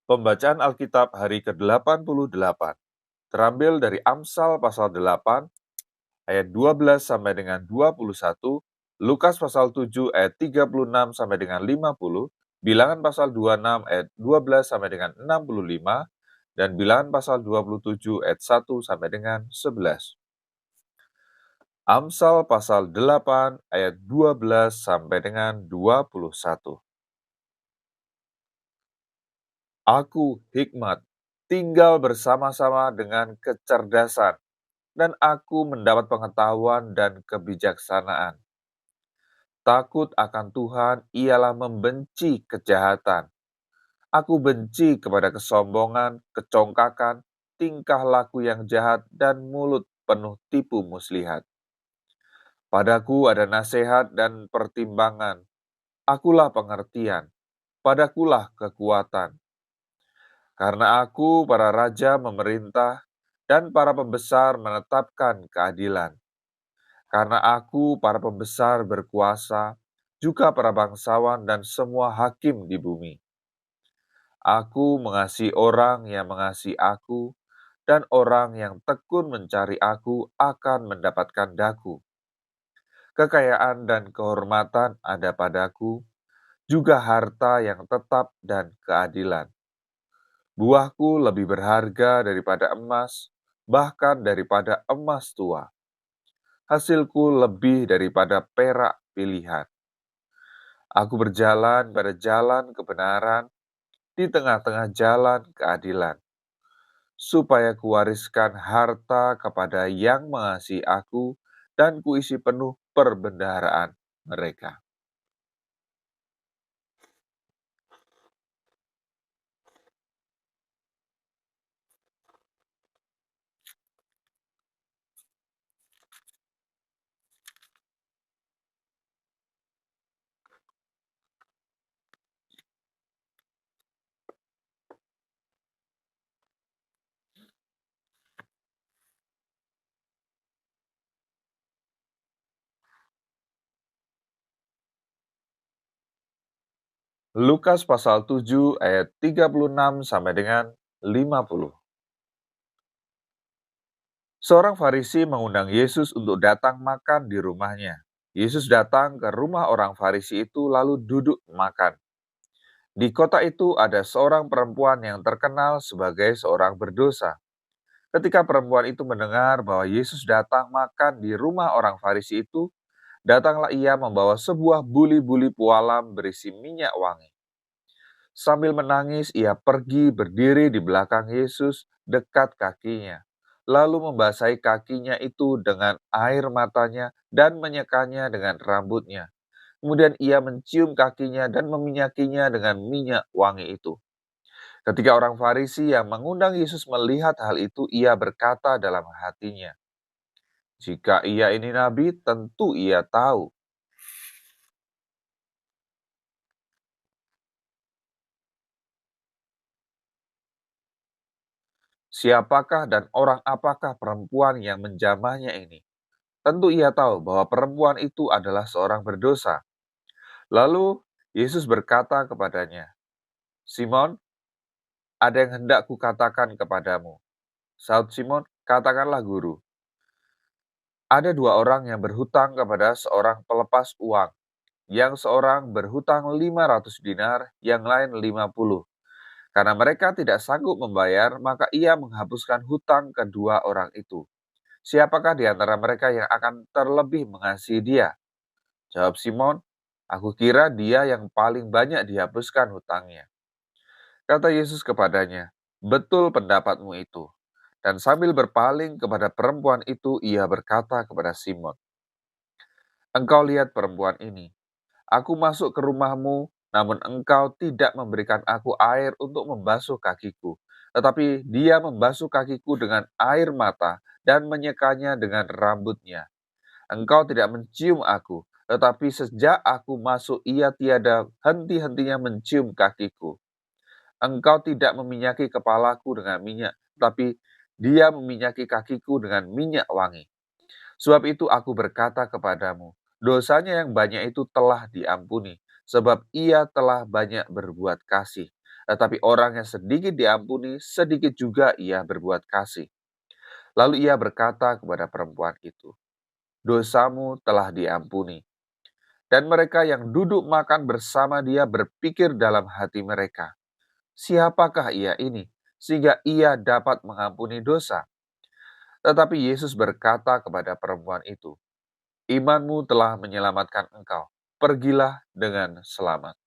Pembacaan Alkitab hari ke-88 terambil dari Amsal pasal 8 ayat 12 sampai dengan 21, Lukas pasal 7 ayat 36 sampai dengan 50, Bilangan pasal 26 ayat 12 sampai dengan 65, dan Bilangan pasal 27 ayat 1 sampai dengan 11. Amsal pasal 8 ayat 12 sampai dengan 21. Aku, hikmat, tinggal bersama-sama dengan kecerdasan, dan aku mendapat pengetahuan dan kebijaksanaan. Takut akan Tuhan ialah membenci kejahatan. Aku benci kepada kesombongan, kecongkakan, tingkah laku yang jahat, dan mulut penuh tipu muslihat. Padaku ada nasihat dan pertimbangan. Akulah pengertian, padakulah kekuatan. Karena aku, para raja memerintah, dan para pembesar menetapkan keadilan. Karena aku, para pembesar berkuasa, juga para bangsawan dan semua hakim di bumi. Aku mengasihi orang yang mengasihi aku, dan orang yang tekun mencari aku akan mendapatkan daku. Kekayaan dan kehormatan ada padaku, juga harta yang tetap dan keadilan. Buahku lebih berharga daripada emas, bahkan daripada emas tua. Hasilku lebih daripada perak pilihan. Aku berjalan pada jalan kebenaran, di tengah-tengah jalan keadilan, supaya kuwariskan harta kepada yang mengasihi aku, dan kuisi penuh perbendaharaan mereka. Lukas pasal 7 ayat 36 sampai dengan 50. Seorang Farisi mengundang Yesus untuk datang makan di rumahnya. Yesus datang ke rumah orang Farisi itu lalu duduk makan. Di kota itu ada seorang perempuan yang terkenal sebagai seorang berdosa. Ketika perempuan itu mendengar bahwa Yesus datang makan di rumah orang Farisi itu, datanglah ia membawa sebuah buli-buli pualam berisi minyak wangi. Sambil menangis, ia pergi berdiri di belakang Yesus dekat kakinya, lalu membasahi kakinya itu dengan air matanya dan menyekanya dengan rambutnya. Kemudian ia mencium kakinya dan meminyakinya dengan minyak wangi itu. Ketika orang Farisi yang mengundang Yesus melihat hal itu, ia berkata dalam hatinya, "Jika ia ini nabi, tentu ia tahu siapakah dan orang apakah perempuan yang menjamahnya ini. Tentu ia tahu bahwa perempuan itu adalah seorang berdosa." Lalu Yesus berkata kepadanya, "Simon, ada yang hendak kukatakan kepadamu." Saud Simon, "Katakanlah guru." Ada dua orang yang berhutang kepada seorang pelepas uang. Yang seorang berhutang 500 dinar, yang lain 50. Karena mereka tidak sanggup membayar, maka ia menghapuskan hutang kedua orang itu. Siapakah di antara mereka yang akan terlebih mengasihi dia? Jawab Simon, "Aku kira dia yang paling banyak dihapuskan hutangnya." Kata Yesus kepadanya, "Betul pendapatmu itu." Dan sambil berpaling kepada perempuan itu, ia berkata kepada Simon, "Engkau lihat perempuan ini. Aku masuk ke rumahmu, namun engkau tidak memberikan aku air untuk membasuh kakiku. Tetapi dia membasuh kakiku dengan air mata dan menyekanya dengan rambutnya. Engkau tidak mencium aku, tetapi sejak aku masuk ia tiada henti-hentinya mencium kakiku. Engkau tidak meminyaki kepalaku dengan minyak, tapi dia meminyaki kakiku dengan minyak wangi. Sebab itu aku berkata kepadamu, dosanya yang banyak itu telah diampuni, sebab ia telah banyak berbuat kasih. Tetapi orang yang sedikit diampuni, sedikit juga ia berbuat kasih. Lalu ia berkata kepada perempuan itu, "Dosamu telah diampuni." Dan mereka yang duduk makan bersama dia berpikir dalam hati mereka, "Siapakah ia ini, sehingga ia dapat mengampuni dosa?" Tetapi Yesus berkata kepada perempuan itu, "Imanmu telah menyelamatkan engkau. Pergilah dengan selamat."